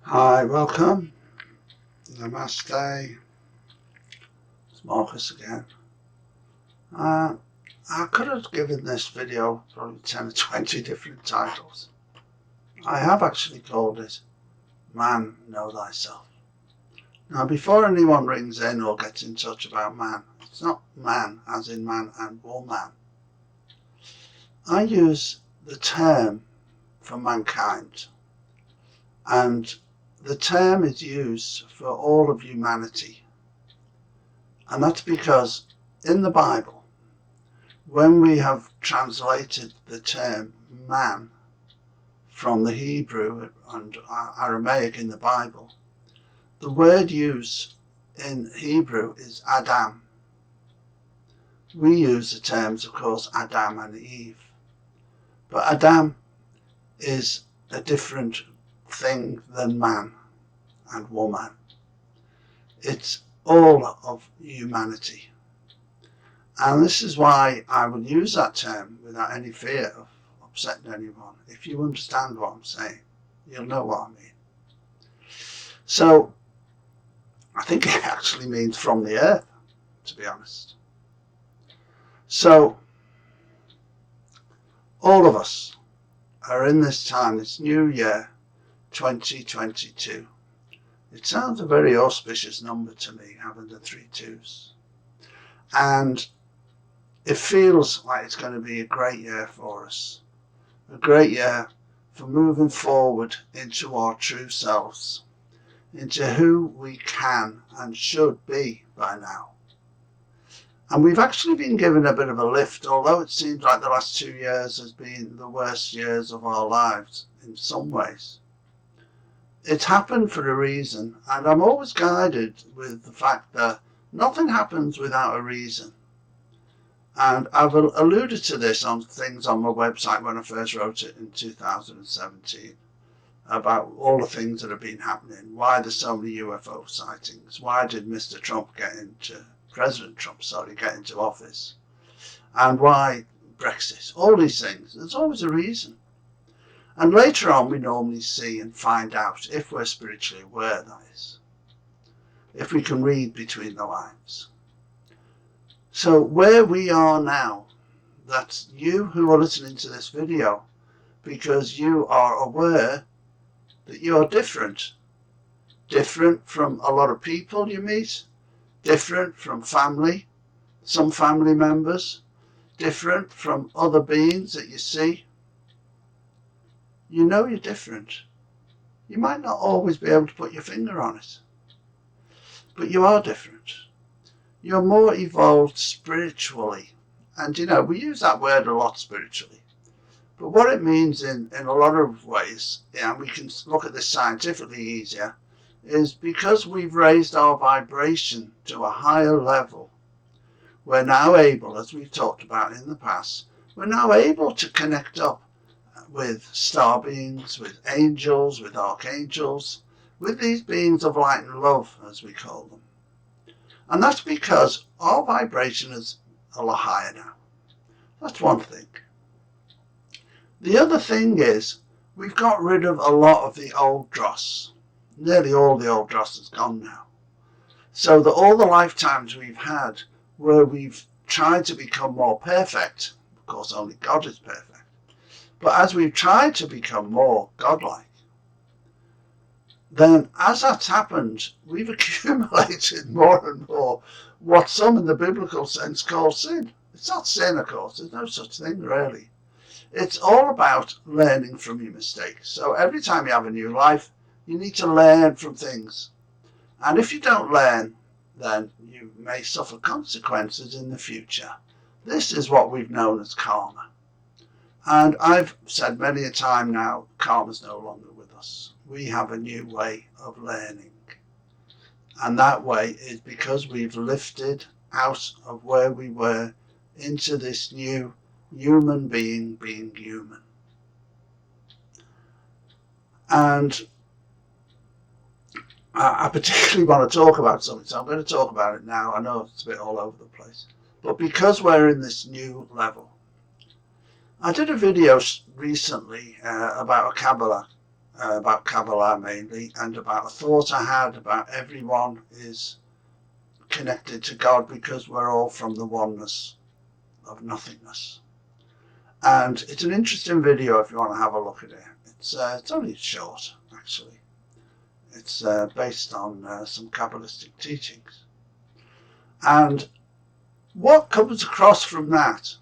Hi, welcome. Namaste. It's Marcus again. I could have given this video probably 10 or 20 different titles. I have actually called it Man, Know Thyself. Now, before anyone rings in or gets in touch about man, it's not man as in man and woman. I use the term for mankind, and the term is used for all of humanity. And that's because in the Bible, when we have translated the term man from the Hebrew and Aramaic in the Bible, the word used in Hebrew is Adam. We use the terms, of course, Adam and Eve. But Adam is a different thing than man and woman. It's all of humanity. And this is why I will use that term without any fear of upsetting anyone. If you understand what I'm saying, you'll know what I mean. So, I think it actually means from the earth, to be honest. So, all of us are in this time, this new year, 2022. It sounds a very auspicious number to me, having the 3 2s. And it feels like it's going to be a great year for us. A great year for moving forward into our true selves, into who we can and should be by now. And we've actually been given a bit of a lift, although it seems like the last 2 years has been the worst years of our lives in some ways. It's happened for a reason, and I'm always guided with the fact that nothing happens without a reason. And I've alluded to this on things on my website when I first wrote it in 2017 about all the things that have been happening. Why there's so many UFO sightings? Why did President Trump get into office? And why Brexit? All these things. There's always a reason. And later on we normally see and find out if we're spiritually aware, that is. If we can read between the lines. So where we are now, that's you who are listening to this video, because you are aware that you are different. Different from a lot of people you meet, different from family, some family members, different from other beings that you see. You know you're different. You might not always be able to put your finger on it, but you are different. You're more evolved spiritually. And we use that word a lot, spiritually. But what it means in a lot of ways, and we can look at this scientifically easier, is because we've raised our vibration to a higher level, we're now able, as we've talked about in the past, we're now able to connect up with star beings, with angels, with archangels, with these beings of light and love, as we call them. And that's because our vibration is a lot higher now. That's one thing. The other thing is we've got rid of a lot of the old dross. Nearly all the old dross is gone now. So that all the lifetimes we've had where we've tried to become more perfect, of course only God is perfect, but as we've tried to become more godlike, then as that's happened, we've accumulated more and more what some in the biblical sense call sin. It's not sin, of course. There's no such thing, really. It's all about learning from your mistakes. So every time you have a new life, you need to learn from things. And if you don't learn, then you may suffer consequences in the future. This is what we've known as karma. And I've said many a time now, karma's no longer with us. We have a new way of learning. And that way is because we've lifted out of where we were into this new human being human. And I particularly want to talk about something, so I'm going to talk about it now. I know it's a bit all over the place. But because we're in this new level, I did a video recently about a Kabbalah about Kabbalah mainly, and about a thought I had about everyone is connected to God because we're all from the oneness of nothingness. And it's an interesting video if you want to have a look at it. It's only short, actually. It's based on some Kabbalistic teachings. And what comes across from that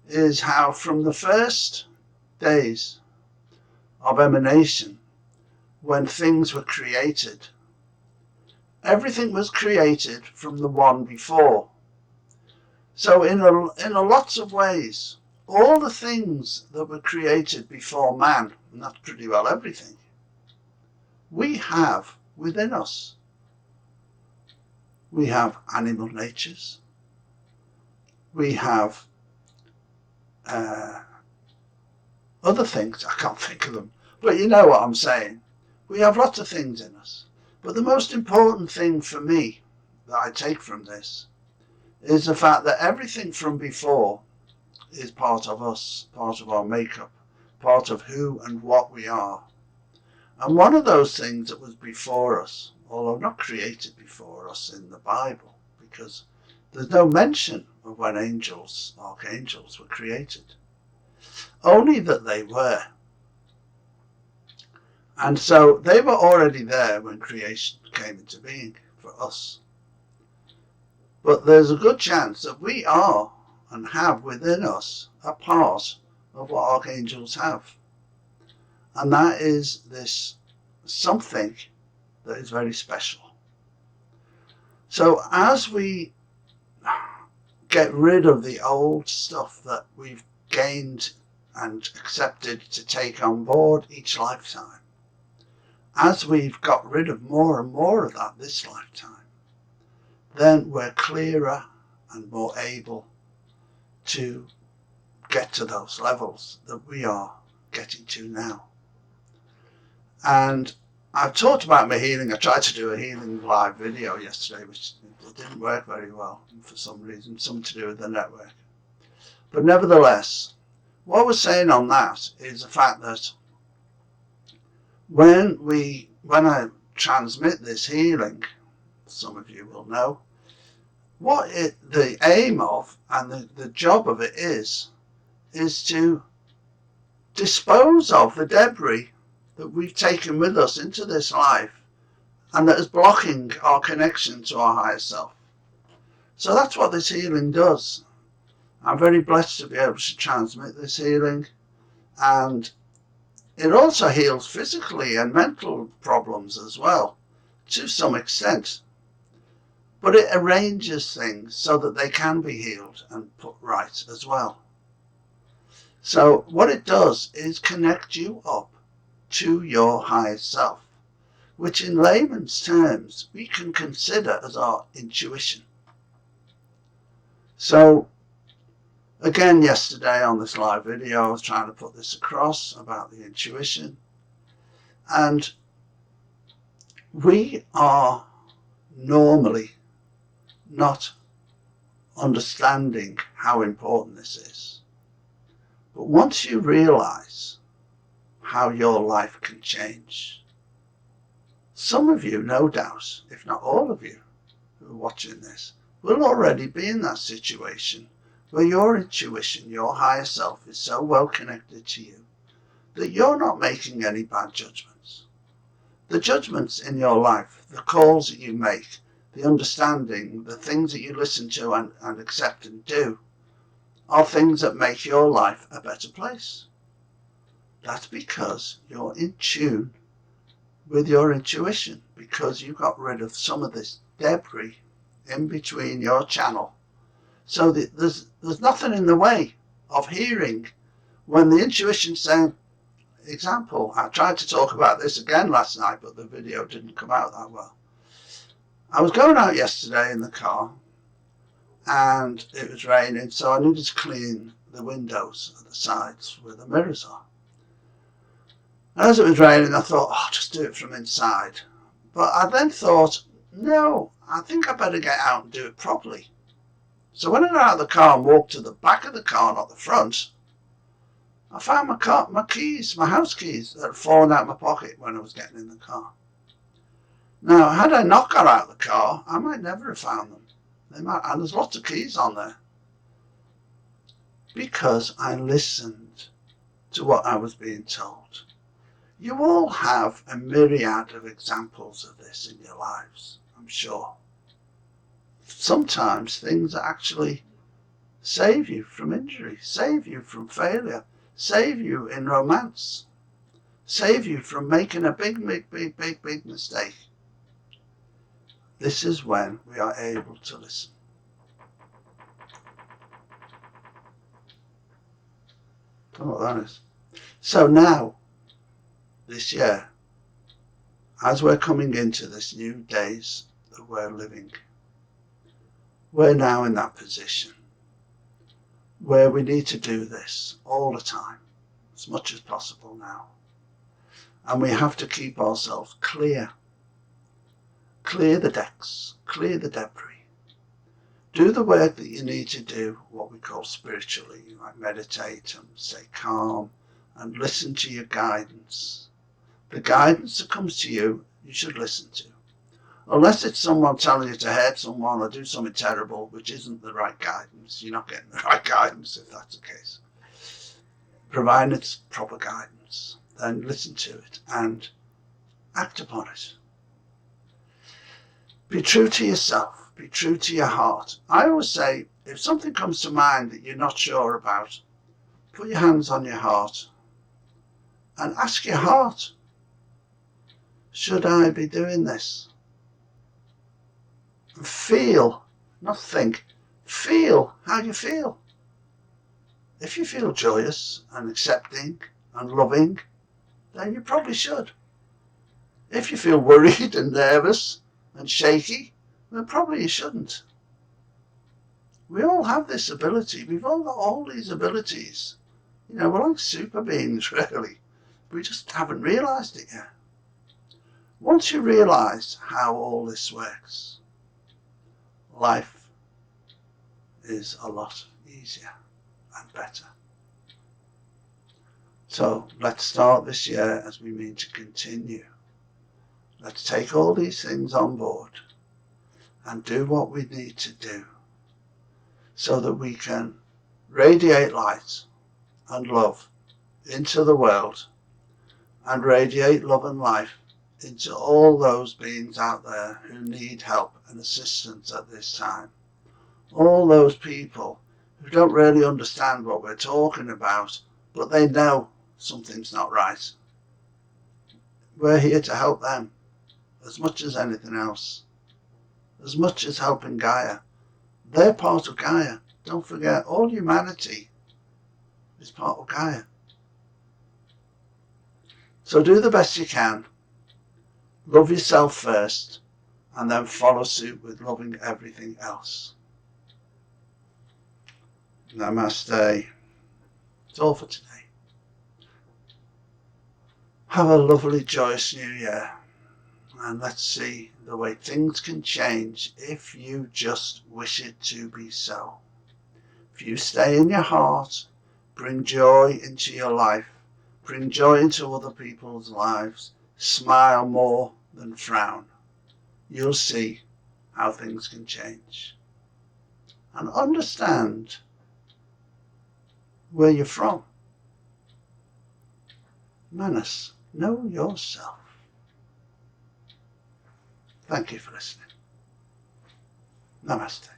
is how from the first days of emanation, when things were created, everything was created from the one before. So in a lots of ways, all the things that were created before man, and that's pretty well everything, we have within us. We have animal natures. We have other things, I can't think of them, but you know what I'm saying. We have lots of things in us. But the most important thing for me that I take from this is the fact that everything from before is part of us, part of our makeup, part of who and what we are. And one of those things that was before us, although not created before us in the Bible, because there's no mention of when angels, archangels, were created. Only that they were. And so they were already there when creation came into being for us. But there's a good chance that we are and have within us a part of what archangels have. And that is this something that is very special. So as we get rid of the old stuff that we've gained and accepted to take on board each lifetime, as we've got rid of more and more of that this lifetime, then we're clearer and more able to get to those levels that we are getting to now. And I've talked about my healing. I tried to do a healing live video yesterday, which didn't work very well for some reason, something to do with the network. But nevertheless, what we're saying on that is the fact that when I transmit this healing, some of you will know, the aim of and the job of it is to dispose of the debris that we've taken with us into this life and that is blocking our connection to our higher self. So that's what this healing does. I'm very blessed to be able to transmit this healing, and it also heals physically and mental problems as well, to some extent. But it arranges things so that they can be healed and put right as well. So what it does is connect you up to your higher self, which in layman's terms we can consider as our intuition. So again, yesterday on this live video, I was trying to put this across about the intuition, and we are normally not understanding how important this is. But once you realize how your life can change, some of you, no doubt, if not all of you who are watching this, will already be in that situation where your intuition, your higher self, is so well connected to you that you're not making any bad judgments. The judgments in your life, the calls that you make, the understanding, the things that you listen to and accept and do, are things that make your life a better place. That's because you're in tune with your intuition, because you got rid of some of this debris in between your channel. So there's nothing in the way of hearing when the intuition's saying, example, I tried to talk about this again last night, but the video didn't come out that well. I was going out yesterday in the car and it was raining, so I needed to clean the windows at the sides where the mirrors are. And as it was raining, I thought, I'll just do it from inside. But I then thought, no, I think I better get out and do it properly. So when I got out of the car and walked to the back of the car, not the front, I found my keys, my house keys, that had fallen out of my pocket when I was getting in the car. Now, had I not got out of the car, I might never have found them. And there's lots of keys on there. Because I listened to what I was being told. You all have a myriad of examples of this in your lives, I'm sure. Sometimes things actually save you from injury, save you from failure, save you in romance, save you from making a big mistake. This is when we are able to listen. Don't know what that is. So now, this year, as we're coming into this new days that we're living, we're now in that position where we need to do this all the time, as much as possible now. And we have to keep ourselves clear. Clear the decks, clear the debris. Do the work that you need to do, what we call spiritually, like meditate and stay calm and listen to your guidance. The guidance that comes to you, you should listen to. Unless it's someone telling you to hurt someone or do something terrible, which isn't the right guidance. You're not getting the right guidance if that's the case. Providing it's proper guidance, then listen to it and act upon it. Be true to yourself. Be true to your heart. I always say, if something comes to mind that you're not sure about, put your hands on your heart and ask your heart, should I be doing this? And feel, not think, feel how you feel. If you feel joyous and accepting and loving, then you probably should. If you feel worried and nervous and shaky, then probably you shouldn't. We all have this ability. We've all got all these abilities. You know, we're like super beings, really. We just haven't realised it yet. Once you realise how all this works, life is a lot easier and better. So let's start this year as we mean to continue. Let's take all these things on board and do what we need to do so that we can radiate light and love into the world and radiate love and life into all those beings out there who need help and assistance at this time. All those people who don't really understand what we're talking about, but they know something's not right. We're here to help them as much as anything else. As much as helping Gaia. They're part of Gaia. Don't forget, all humanity is part of Gaia. So do the best you can. Love yourself first, and then follow suit with loving everything else. Namaste. It's all for today. Have a lovely, joyous new year. And let's see the way things can change if you just wish it to be so. If you stay in your heart, bring joy into your life, bring joy into other people's lives, smile more than frown, you'll see how things can change. And understand where you're from. Manas, know yourself. Thank you for listening. Namaste.